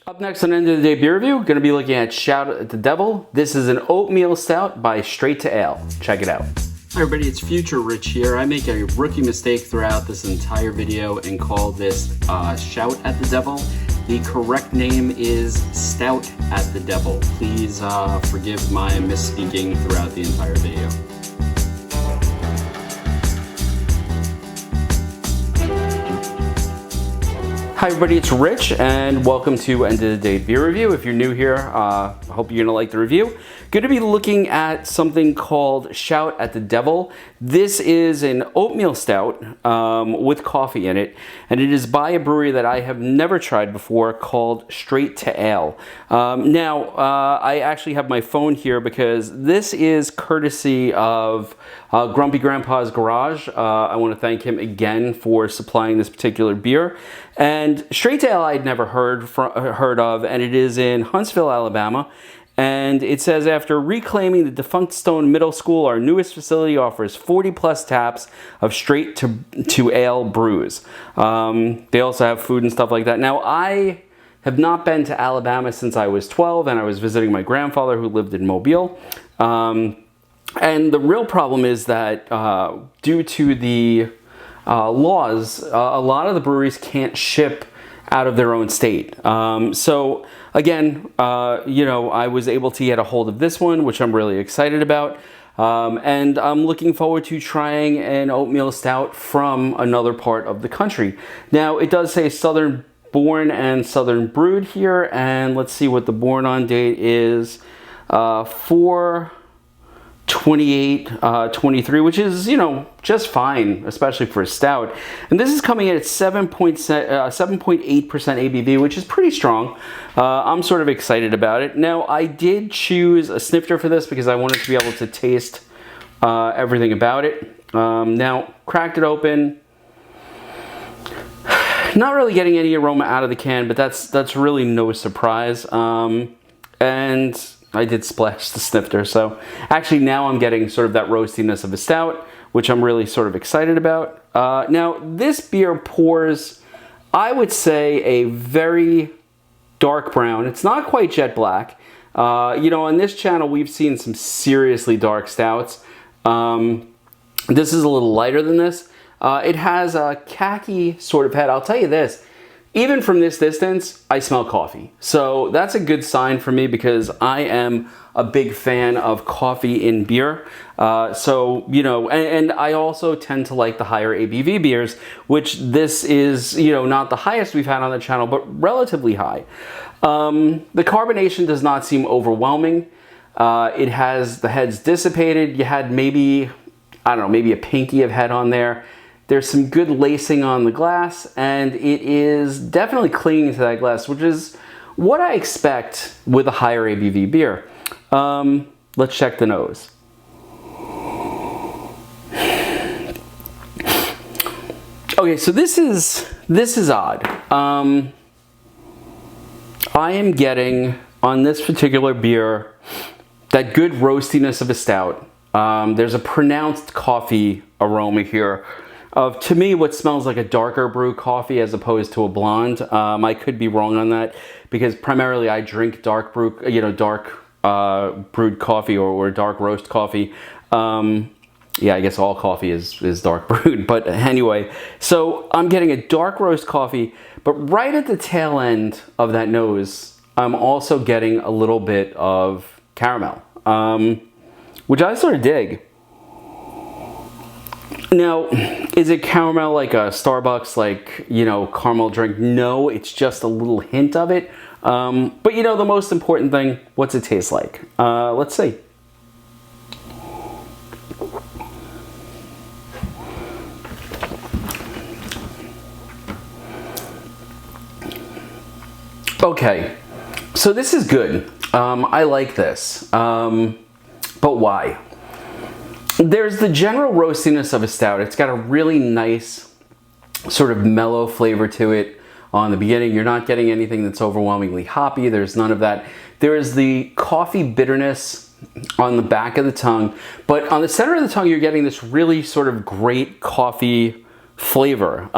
Up next on End of the Day Beer Review, going to be looking at Shout at the Devil. This is an oatmeal stout by Straight to Ale. Check it out. Hi everybody, it's Future Rich here. I make a rookie mistake throughout this entire video and call this Shout at the Devil. The correct name is Stout at the Devil. Please forgive my misspeaking throughout the entire video. Hi everybody, it's Rich and welcome to End of the Day Beer Review. If you're new here, I hope you're gonna like the review. Going to be looking at something called Shout at the Devil. This is an oatmeal stout with coffee in it, and it is by a brewery that I have never tried before called Straight to Ale. I actually have my phone here because this is courtesy of Grumpy Grandpa's Garage. I want to thank him again for supplying this particular beer. And Straight to Ale I'd never heard of, and it is in Huntsville, Alabama. And it says, after reclaiming the defunct Stone Middle School, our newest facility offers 40 plus taps of straight to ale brews. They also have food and stuff like that. Now, I have not been to Alabama since I was 12, and I was visiting my grandfather who lived in Mobile. And the real problem is that due to the laws, a lot of the breweries can't ship out of their own state. So again, I was able to get a hold of this one, which I'm really excited about. And I'm looking forward to trying an oatmeal stout from another part of the country. Now, it does say Southern born and Southern brewed here. And let's see what the born on date is. 4/28/23, which is, just fine, especially for a stout. And this is coming in at 7.8% ABV, which is pretty strong. I'm sort of excited about it. Now, I did choose a snifter for this because I wanted to be able to taste everything about it. Now, cracked it open. Not really getting any aroma out of the can, but that's really no surprise. And I did splash the snifter, so actually now I'm getting sort of that roastiness of a stout, which I'm really sort of excited about. Now, this beer pours, I would say, a very dark brown. It's not quite jet black. On this channel, we've seen some seriously dark stouts. This is a little lighter than this. It has a khaki sort of head. I'll tell you this. Even from this distance, I smell coffee. So that's a good sign for me because I am a big fan of coffee in beer. And I also tend to like the higher ABV beers, which this is, not the highest we've had on the channel, but relatively high. The carbonation does not seem overwhelming. It has the heads dissipated. You had maybe a pinky of head on there. There's some good lacing on the glass, and it is definitely clinging to that glass, which is what I expect with a higher ABV beer. Let's check the nose. Okay, so this is odd. I am getting, on this particular beer, that good roastiness of a stout. There's a pronounced coffee aroma here. To me, what smells like a darker brew coffee as opposed to a blonde. I could be wrong on that because primarily I drink dark brewed coffee or dark roast coffee. I guess all coffee is dark brewed, but anyway. So I'm getting a dark roast coffee, but right at the tail end of that nose, I'm also getting a little bit of caramel, which I sort of dig. Now, is it caramel like a Starbucks, caramel drink? No, it's just a little hint of it. But the most important thing, what's it taste like? Let's see. Okay, so this is good. I like this. But why? There's the general roastiness of a stout. It's got a really nice sort of mellow flavor to it on the beginning. You're not getting anything that's overwhelmingly hoppy. There's none of that. There is the coffee bitterness on the back of the tongue, but on the center of the tongue, you're getting this really sort of great coffee flavor.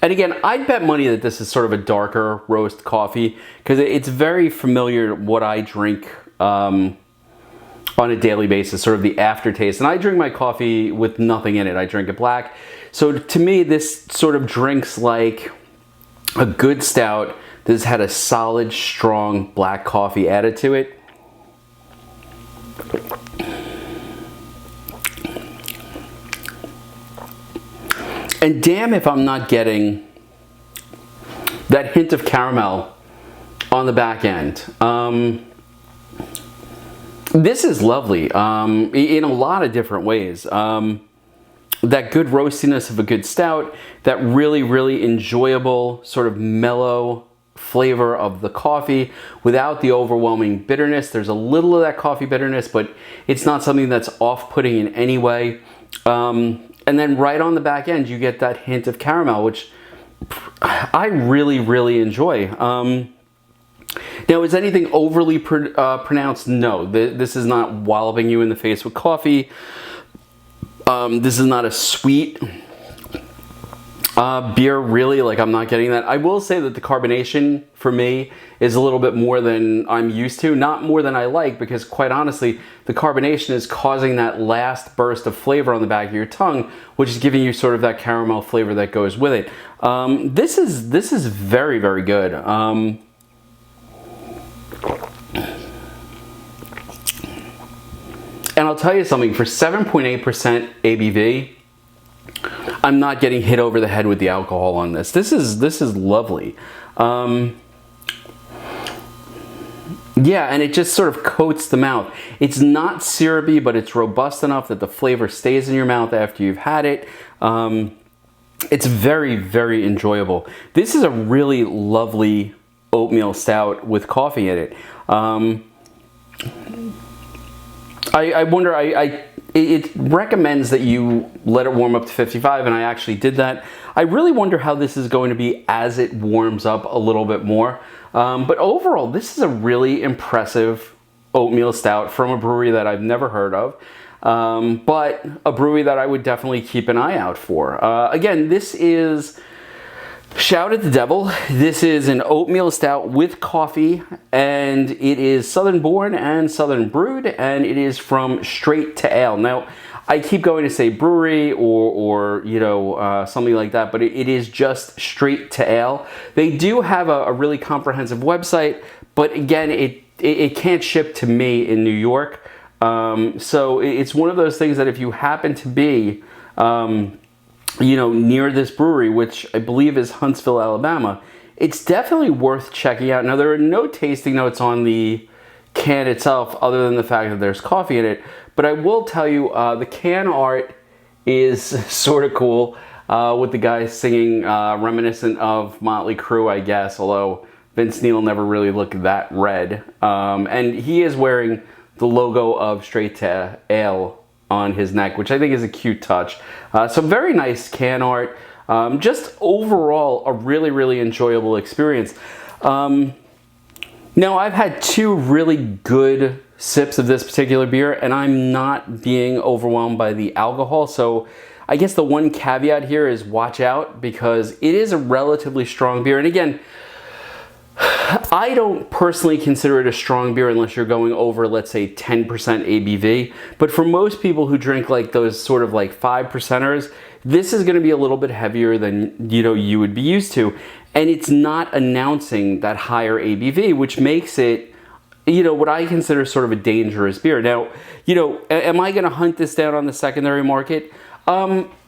And again, I'd bet money that this is sort of a darker roast coffee because it's very familiar to what I drink on a daily basis, sort of the aftertaste. And I drink my coffee with nothing in it. I drink it black. So to me, this sort of drinks like a good stout that has had a solid, strong black coffee added to it. And damn if I'm not getting that hint of caramel on the back end. This is lovely in a lot of different ways. That good roastiness of a good stout, that really, really enjoyable sort of mellow flavor of the coffee without the overwhelming bitterness. There's a little of that coffee bitterness, but it's not something that's off-putting in any way. And then right on the back end, you get that hint of caramel, which I really, really enjoy. Now, is anything overly pronounced? No. This is not walloping you in the face with coffee. This is not a sweet beer, really. Like, I'm not getting that. I will say that the carbonation, for me, is a little bit more than I'm used to. Not more than I like, because quite honestly, the carbonation is causing that last burst of flavor on the back of your tongue, which is giving you sort of that caramel flavor that goes with it. This is very, very good. And I'll tell you something, for 7.8% ABV, I'm not getting hit over the head with the alcohol on this. This is lovely. Yeah, and it just sort of coats the mouth. It's not syrupy, but it's robust enough that the flavor stays in your mouth after you've had it. It's very, very enjoyable. This is a really lovely oatmeal stout with coffee in it. I wonder, it recommends that you let it warm up to 55, and I actually did that. I really wonder how this is going to be as it warms up a little bit more. But overall, this is a really impressive oatmeal stout from a brewery that I've never heard of, but a brewery that I would definitely keep an eye out for. Again, this is Stout at the Devil. This is an oatmeal stout with coffee, and it is Southern born and Southern brewed, and it is from Straight to Ale. Now, I keep going to say brewery or you know, something like that, but it is just Straight to Ale. They do have a really comprehensive website, but again, it can't ship to me in New York. So it's one of those things that if you happen to be you know, near this brewery, which I believe is Huntsville, Alabama, it's definitely worth checking out. Now, there are no tasting notes on the can itself other than the fact that there's coffee in it, but I will tell you the can art is sort of cool with the guy singing reminiscent of Motley Crue, I guess, although Vince Neil never really looked that red. And he is wearing the logo of Straight to Ale on his neck, which I think is a cute touch. So very nice can art. Just overall, a really, really enjoyable experience. Now, I've had two really good sips of this particular beer, and I'm not being overwhelmed by the alcohol. So I guess the one caveat here is watch out, because it is a relatively strong beer. And again, I don't personally consider it a strong beer unless you're going over, let's say, 10% ABV. But for most people who drink like those sort of like 5%ers, this is going to be a little bit heavier than, you know, you would be used to. And it's not announcing that higher ABV, which makes it, you know, what I consider sort of a dangerous beer. Now, you know, am I going to hunt this down on the secondary market?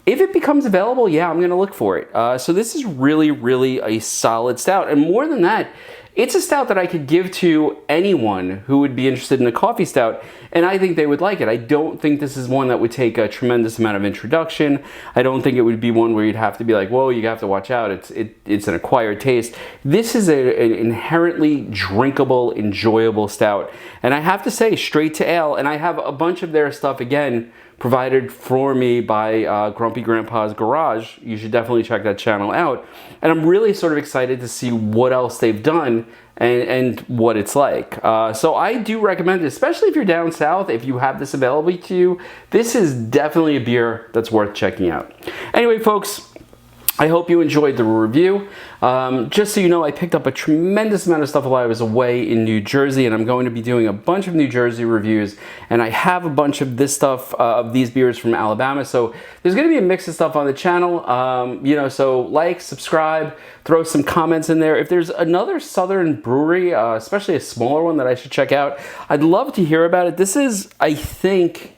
If it becomes available, yeah, I'm going to look for it. So this is really, really a solid stout. And more than that, it's a stout that I could give to anyone who would be interested in a coffee stout, and I think they would like it. I don't think this is one that would take a tremendous amount of introduction. I don't think it would be one where you'd have to be like, whoa, you have to watch out. It's an acquired taste. This is an inherently drinkable, enjoyable stout. And I have to say, Straight to Ale, and I have a bunch of their stuff, again, provided for me by Grumpy Grandpa's Garage. You should definitely check that channel out. And I'm really sort of excited to see what else they've done and what it's like. So I do recommend it, especially if you're down south, if you have this available to you. This is definitely a beer that's worth checking out. Anyway, folks, I hope you enjoyed the review. Just so you know, I picked up a tremendous amount of stuff while I was away in New Jersey, and I'm going to be doing a bunch of New Jersey reviews, and I have a bunch of this stuff, of these beers from Alabama, so there's going to be a mix of stuff on the channel. You know, so like, subscribe, throw some comments in there. If there's another southern brewery, especially a smaller one that I should check out, I'd love to hear about it. This is, I think,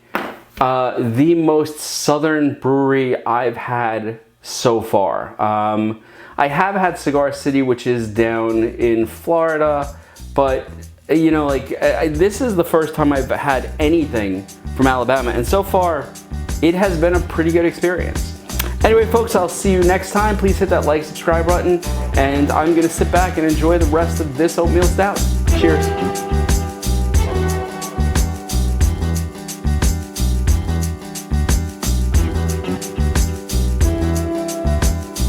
the most southern brewery I've had so far. I have had Cigar City, which is down in Florida, but you know, like this is the first time I've had anything from Alabama, and so far it has been a pretty good experience. Anyway, folks, I'll see you next time. Please hit that like, subscribe button, and I'm gonna sit back and enjoy the rest of this oatmeal stout. Cheers.